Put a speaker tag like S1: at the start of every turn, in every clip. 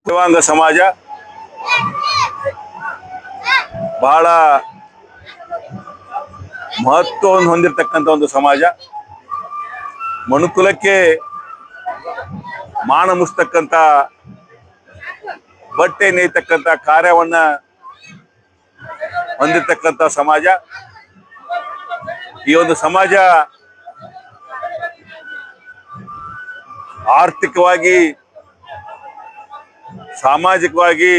S1: ದೇವಾಂಗ ಸಮಾಜ ಬಹಳ ಮಹತ್ವವನ್ನು ಹೊಂದಿರತಕ್ಕಂಥ ಒಂದು ಸಮಾಜ. ಮನುಕುಲಕ್ಕೆ ಮಾನ ಮುಚ್ಚತಕ್ಕಂಥ, ಬಟ್ಟೆ ನೇಯ್ತಕ್ಕಂಥ ಕಾರ್ಯವನ್ನ ಹೊಂದಿರತಕ್ಕಂಥ ಸಮಾಜ. ಈ ಒಂದು ಸಮಾಜ ಆರ್ಥಿಕವಾಗಿ, ಸಾಮಾಜಿಕವಾಗಿ,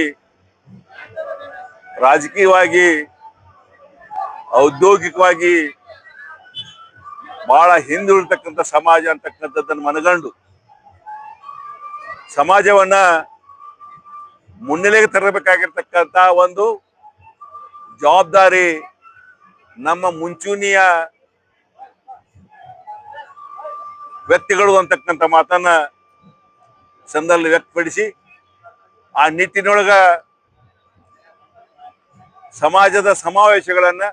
S1: ರಾಜಕೀಯವಾಗಿ, ಔದ್ಯೋಗಿಕವಾಗಿ ಬಹಳ ಹಿಂದುಳಿತಕ್ಕಂಥ ಸಮಾಜ ಅಂತಕ್ಕಂಥದ್ದನ್ನು ಮನಗಂಡು ಸಮಾಜವನ್ನ ಮುನ್ನೆಲೆಗೆ ತರಬೇಕಾಗಿರ್ತಕ್ಕಂಥ ಒಂದು ಜವಾಬ್ದಾರಿ ನಮ್ಮ ಮುಂಚೂಣಿಯ ವ್ಯಕ್ತಿಗಳು ಅಂತಕ್ಕಂಥ ಮಾತನ್ನ ಸಂದರ್ಭದಲ್ಲಿ ವ್ಯಕ್ತಪಡಿಸಿ, ಆ ನಿಟ್ಟಿನೊಳಗ ಸಮಾಜದ ಸಮಾವೇಶಗಳನ್ನ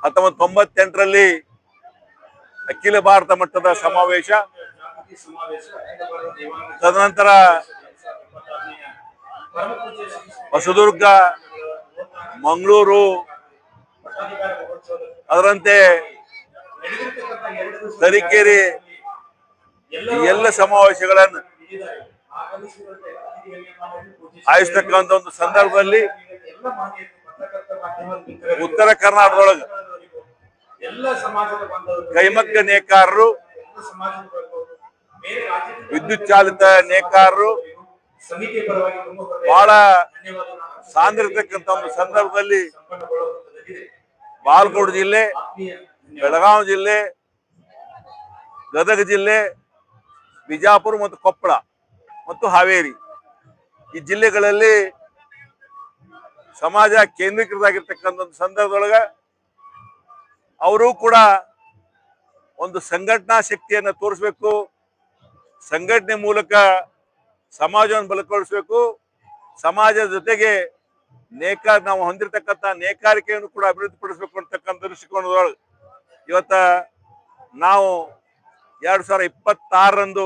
S1: 1998ರಲ್ಲಿ ಅಖಿಲ ಭಾರತ ಮಟ್ಟದ ಸಮಾವೇಶ, ತದನಂತರ ಹೊಸದುರ್ಗ, ಮಂಗಳೂರು, ಅದರಂತೆ ತರೀಕೆರೆ ಎಲ್ಲ ಸಮಾವೇಶಗಳನ್ನು ಆಯೋಜಿಸ್ತಕ್ಕಂಥ ಒಂದು ಸಂದರ್ಭದಲ್ಲಿ ಉತ್ತರ ಕರ್ನಾಟಕದೊಳಗೆ ಕೈಮಗ್ಗ ನೇಕಾರರು, ವಿದ್ಯುತ್ ಚಾಲಿತ ನೇಕಾರರು ಬಹಳ ಸಾಂದ್ರತಕ್ಕಂಥ ಒಂದು ಸಂದರ್ಭದಲ್ಲಿ ಬಾಗಲಕೋಟೆ ಜಿಲ್ಲೆ, ಬೆಳಗಾವಿ ಜಿಲ್ಲೆ, ಗದಗ ಜಿಲ್ಲೆ, ಬಿಜಾಪುರ ಮತ್ತು ಕೊಪ್ಪಳ ಮತ್ತು ಹಾವೇರಿ ಈ ಜಿಲ್ಲೆಗಳಲ್ಲಿ ಸಮಾಜ ಕೇಂದ್ರೀಕೃತ ಆಗಿರ್ತಕ್ಕಂಥ ಒಂದು ಸಂದರ್ಭದೊಳಗ ಅವರು ಕೂಡ ಒಂದು ಸಂಘಟನಾ ಶಕ್ತಿಯನ್ನು ತೋರಿಸ್ಬೇಕು, ಸಂಘಟನೆ ಮೂಲಕ ಸಮಾಜವನ್ನು ಬಲಗೊಳಿಸಬೇಕು, ಸಮಾಜದ ಜೊತೆಗೆ ನಾವು ಹೊಂದಿರತಕ್ಕಂಥ ನೇಕಾರಿಕೆಯನ್ನು ಕೂಡ ಅಭಿವೃದ್ಧಿಪಡಿಸಬೇಕು ಅಂತಕ್ಕಂಥ ದೃಷ್ಟಿಕೋನದೊಳಗೆ ಇವತ್ತ ನಾವು 2026ರಂದು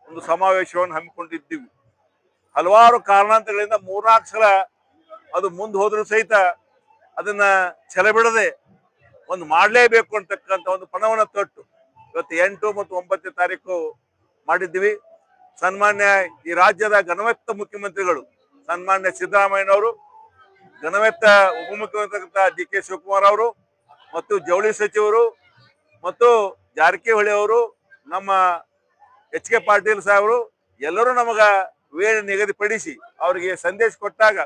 S1: ಒಂದು ಸಮಾವೇಶವನ್ನು ಹಮ್ಮಿಕೊಂಡಿದ್ದೀವಿ. ಹಲವಾರು ಕಾರಣಾಂತರಗಳಿಂದ 3-4 ಸಲ ಅದು ಮುಂದೆ ಹೋದ್ರೂ ಸಹಿತ ಅದನ್ನ ಛಲಬಿಡದೆ ಒಂದು ಮಾಡಲೇಬೇಕು ಅಂತಕ್ಕಂಥ ಒಂದು ಪಣವನ್ನು ತೊಟ್ಟು ಇವತ್ತು 8 ಮತ್ತು 9ನೇ ತಾರೀಕು ಮಾಡಿದ್ದೀವಿ. ಸನ್ಮಾನ್ಯ ಈ ರಾಜ್ಯದ ಘನವೆತ್ತ ಮುಖ್ಯಮಂತ್ರಿಗಳು ಸನ್ಮಾನ್ಯ ಸಿದ್ದರಾಮಯ್ಯನವರು, ಘನವೆತ್ತ ಉಪಮುಖ್ಯಮಂತ್ರಿ ಡಿ.ಕೆ. ಶಿವಕುಮಾರ್ ಅವರು ಮತ್ತು ಜವಳಿ ಸಚಿವರು ಮತ್ತು ಜಾರಕಿಹೊಳಿ ಅವರು, ನಮ್ಮ ಎಚ್.ಕೆ. ಪಾಟೀಲ್ ಸಾಹೇಬರು ಎಲ್ಲರೂ ನಮಗ ವೇಳೆ ನಿಗದಿಪಡಿಸಿ ಅವರಿಗೆ ಸಂದೇಶ ಕೊಟ್ಟಾಗ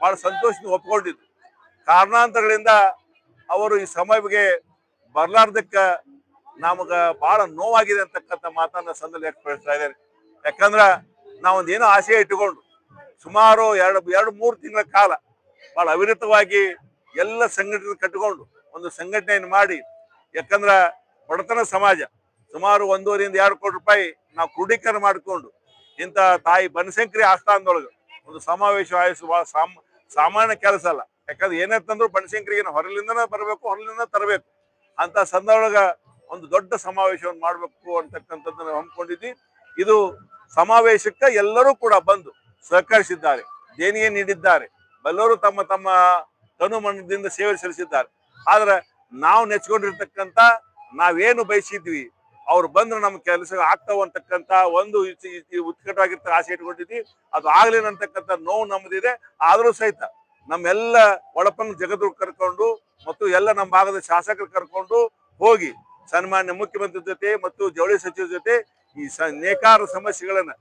S1: ಬಹಳ ಸಂತೋಷದಿಂದ ಒಪ್ಪಿಕೊಂಡಿದ್ರು. ಕಾರಣಾಂತರಗಳಿಂದ ಅವರು ಈ ಸಮಯಕ್ಕೆ ಬರ್ಲಾರ್ದಕ್ಕ ನಮಗ ಬಹಳ ನೋವಾಗಿದೆ ಅಂತಕ್ಕಂಥ ಮಾತನ್ನ ಸಂದರ್ಭದಲ್ಲಿ ವ್ಯಕ್ತಪಡಿಸ್ತಾ ಇದ್ದಾರೆ. ಯಾಕಂದ್ರ ನಾವೊಂದು ಏನೋ ಆಸೆ ಇಟ್ಟುಕೊಂಡು ಸುಮಾರು 2-3 ತಿಂಗಳ ಕಾಲ ಬಹಳ ಅವಿರತವಾಗಿ ಎಲ್ಲ ಸಂಘಟನೆ ಕಟ್ಟಿಕೊಂಡು ಒಂದು ಸಂಘಟನೆಯನ್ನು ಮಾಡಿ, ಯಾಕಂದ್ರ ಬಡತನ ಸಮಾಜ ಸುಮಾರು 1.5-2 ಕೋಟಿ ರೂಪಾಯಿ ನಾವು ಕ್ರೋಢೀಕರಣ ಮಾಡಿಕೊಂಡು ಇಂಥ ತಾಯಿ ಬನಶಂಕರಿ ಆಸ್ಥಾನದೊಳಗೆ ಒಂದು ಸಮಾವೇಶ ಆಯೋಜಿಸುವ ಸಾಮಾನ್ಯ ಕೆಲಸ ಅಲ್ಲ. ಯಾಕಂದ್ರೆ ಏನಂತಂದ್ರು ಬನಶಂಕರಿಗೆ ಹೊರಲಿಂದನೇ ಬರಬೇಕು, ಹೊರಲಿಂದ ತರಬೇಕು ಅಂತ ಸಂದರ್ಭದೊಳಗ ಒಂದು ದೊಡ್ಡ ಸಮಾವೇಶವನ್ನು ಮಾಡಬೇಕು ಅಂತಕ್ಕಂಥದ್ದನ್ನ ಹಮ್ಮಿಕೊಂಡಿದ್ವಿ. ಇದು ಸಮಾವೇಶಕ್ಕೆ ಎಲ್ಲರೂ ಕೂಡ ಬಂದು ಸಹಕರಿಸಿದ್ದಾರೆ, ದೇಣಿಗೆ ನೀಡಿದ್ದಾರೆ, ಎಲ್ಲರೂ ತಮ್ಮ ತಮ್ಮ ತನು ಮನದಿಂದ ಸೇವೆ ಸಲ್ಲಿಸಿದ್ದಾರೆ. ಆದ್ರೆ ನಾವು ನೆಚ್ಕೊಂಡಿರ್ತಕ್ಕಂಥ ನಾವೇನು ಬಯಸಿದ್ವಿ ಅವ್ರು ಬಂದ್ರೆ ನಮ್ಮ ಕೆಲಸ ಆಗ್ತಾವ ಅಂತಕ್ಕಂಥ ಒಂದು ಉತ್ಕಟವಾಗಿರ್ತ ಆಸೆ ಇಟ್ಕೊಂಡಿದ್ವಿ. ಅದು ಆಗ್ಲಿಲ್ಲ ಅಂತಕ್ಕಂಥ ನೋವು ನಮ್ಮದಿದೆ. ಆದ್ರೂ ಸಹಿತ ನಮ್ಮೆಲ್ಲ ಒಳಪಂಗ ಜಗದ್ರು ಕರ್ಕೊಂಡು ಮತ್ತು ಎಲ್ಲ ನಮ್ಮ ಭಾಗದ ಶಾಸಕರು ಕರ್ಕೊಂಡು ಹೋಗಿ ಸನ್ಮಾನ್ಯ ಮುಖ್ಯಮಂತ್ರಿ ಜೊತೆ ಮತ್ತು ಜವಳಿ ಸಚಿವರ ಜೊತೆ ಈ ನೇಕಾರ ಸಮಸ್ಯೆಗಳನ್ನ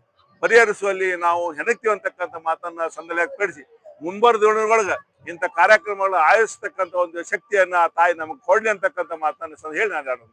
S1: ಪರಿಹರಿಸುವಲ್ಲಿ ನಾವು ಹೆಣಗ್ತೀವಿ ಅಂತಕ್ಕಂಥ ಮಾತನ್ನ ಸಂದರ್ಭಪಡಿಸಿ ಮುಂಬರುವ ದಿನಗಳೊಳಗ ಇಂಥ ಕಾರ್ಯಕ್ರಮಗಳನ್ನ ಆಯೋಜಿಸ್ತಕ್ಕಂಥ ಒಂದು ಶಕ್ತಿಯನ್ನ ತಾಯಿ ನಮಗೆ ಕೊಡ್ಲಿ ಅಂತಕ್ಕಂಥ ಮಾತನ್ನ ಹೇಳಿ ನಾನು